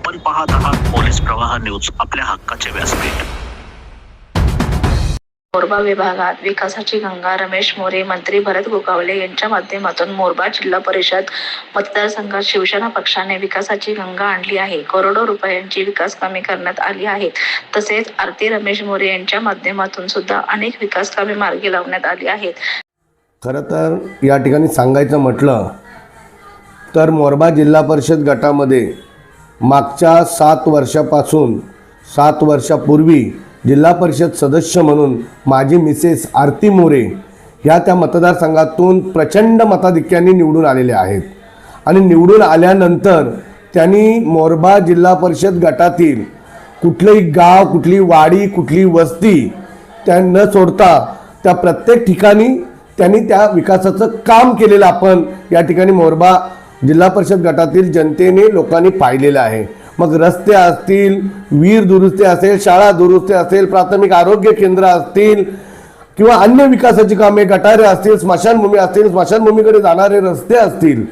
आपण पाहत आहात पोलीस प्रवाह न्यूज, आपल्या हक्काचे व्यासपीठ। मोरबा विभागात विकासाची गंगा रमेश मोरे मंत्री भरत गोगावले यांच्या माध्यमातून मोरबा जिल्हा परिषद मतदारसंघात शिवसेना पक्षाने विकासाची गंगा आणली आहे। करोडो रुपयांची विकास कामे करण्यात आली आहेत। तसेच आरती रमेश मोरे यांच्या माध्यमातून सुद्धा अनेक विकास कामे मार्गी लावण्यात आली आहेत। खरं तर या ठिकाणी सांगायचं म्हटलं तर मोरबा जिल्हा परिषद गटामध्ये मागच्या 7 वर्षापासून 7 वर्षापूर्वी जिल्हा परिषद सदस्य म्हणून माझी मिसेस आरती मोरे ह्या त्या मतदारसंघातून प्रचंड मताधिक्याने निवडून आलेल्या आहेत आणि निवडून आल्यानंतर त्यांनी मोरबा जिल्हा परिषद गटातील कुठलंही गाव, कुठली वाडी, कुठली वस्ती त्या न सोडता त्या प्रत्येक ठिकाणी त्यांनी त्या विकासाचं काम केलेलं आपण या ठिकाणी मोरबा जिल्हा परिषद गटातील जनतेने लोकांनी पाहिलेलं आहे। मग रस्ते असतील, वीर दुरुस्ती असेल, शाळा दुरुस्ती असेल, प्राथमिक आरोग्य केंद्र असतील किंवा अन्य विकासाची कामे, गटारे असतील, स्मशानभूमी असतील, स्मशानभूमीकडे जाणारे रस्ते असतील,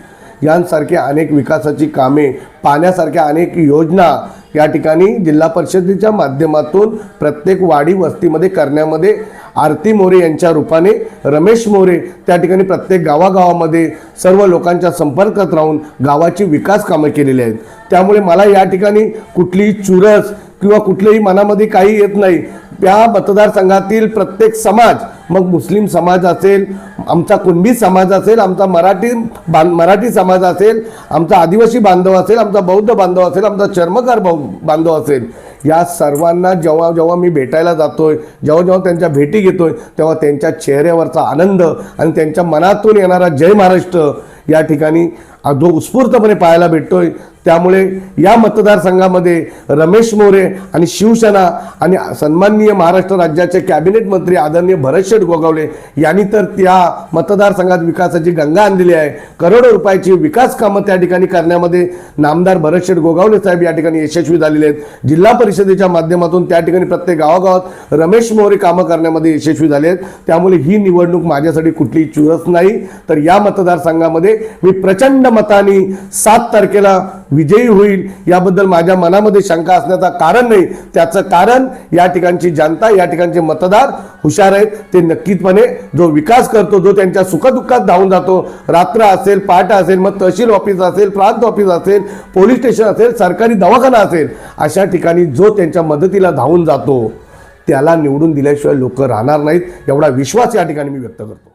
यांसारखे अनेक विकासाची कामे, पाण्यासारख्या अनेक योजना या ठिकाणी जिल्हा परिषदेच्या माध्यमातून प्रत्येक वाडी वस्तीमध्ये करण्यामध्ये आरती मोरे यांच्या रूपाने रमेश मोरे त्या ठिकाणी प्रत्येक गावागावामध्ये सर्व लोकांच्या संपर्कात राहून गावाची विकास कामे केलेली आहेत। त्यामुळे मला या ठिकाणी कुठलीही चुरस किंवा कुठल्याही मनामध्ये काही येत नाही। त्या मतदारसंघातील प्रत्येक समाज, मग मुस्लिम समाज असेल, आमचा कुणबी समाज असेल, आमचा मराठी समाज असेल, आमचा आदिवासी बांधव असेल, आमचा बौद्ध बांधव असेल, आमचा चर्मकार बांधव असेल, या सर्वांना जेव्हा जेव्हा मी भेटायला जातोय, जेव्हा जेव्हा त्यांच्या भेटी घेतोय, तेव्हा त्यांच्या चेहऱ्यावरचा आनंद आणि त्यांच्या मनातून येणारा जय महाराष्ट्र या ठिकाणी जो उत्स्फूर्तपणे पाहायला भेटतोय। त्यामुळे या मतदारसंघामध्ये रमेश मोरे आणि शिवसेना आणि सन्माननीय महाराष्ट्र राज्याचे कॅबिनेट मंत्री आदरणीय भरत गोगावले यांनी तर त्या मतदारसंघात विकासाची गंगा आणलेली आहे। करोडो रुपयाची विकास कामं त्या ठिकाणी करण्यामध्ये नामदार भरत गोगावले साहेब या ठिकाणी यशस्वी झालेले आहेत। जिल्हा परिषदेच्या माध्यमातून त्या ठिकाणी प्रत्येक गावागावात रमेश मोरे कामं करण्यामध्ये यशस्वी झाले आहेत। त्यामुळे ही निवडणूक माझ्यासाठी कुठलीही चुरस नाही, तर या मतदारसंघामध्ये मी प्रचंड मताने 7 तारखेला विजयी होईल याबद्दल माझ्या मनामध्ये शंका असण्याचं कारण नाही। त्याचं कारण या ठिकाणची जनता, या ठिकाणचे मतदार हुशार आहेत। ते नक्कीपणे जो विकास करतो, जो त्यांच्या सुखदुःखात धावून जातो, रात्र असेल, पहाट असेल, मग तहसील ऑफिस असेल, प्रांत ऑफिस असेल, पोलीस स्टेशन असेल, सरकारी दवाखाना असेल, अशा ठिकाणी जो त्यांच्या मदतीला धावून जातो त्याला निवडून दिल्याशिवाय लोक राहणार नाहीत, एवढा विश्वास या ठिकाणी मी व्यक्त करतो।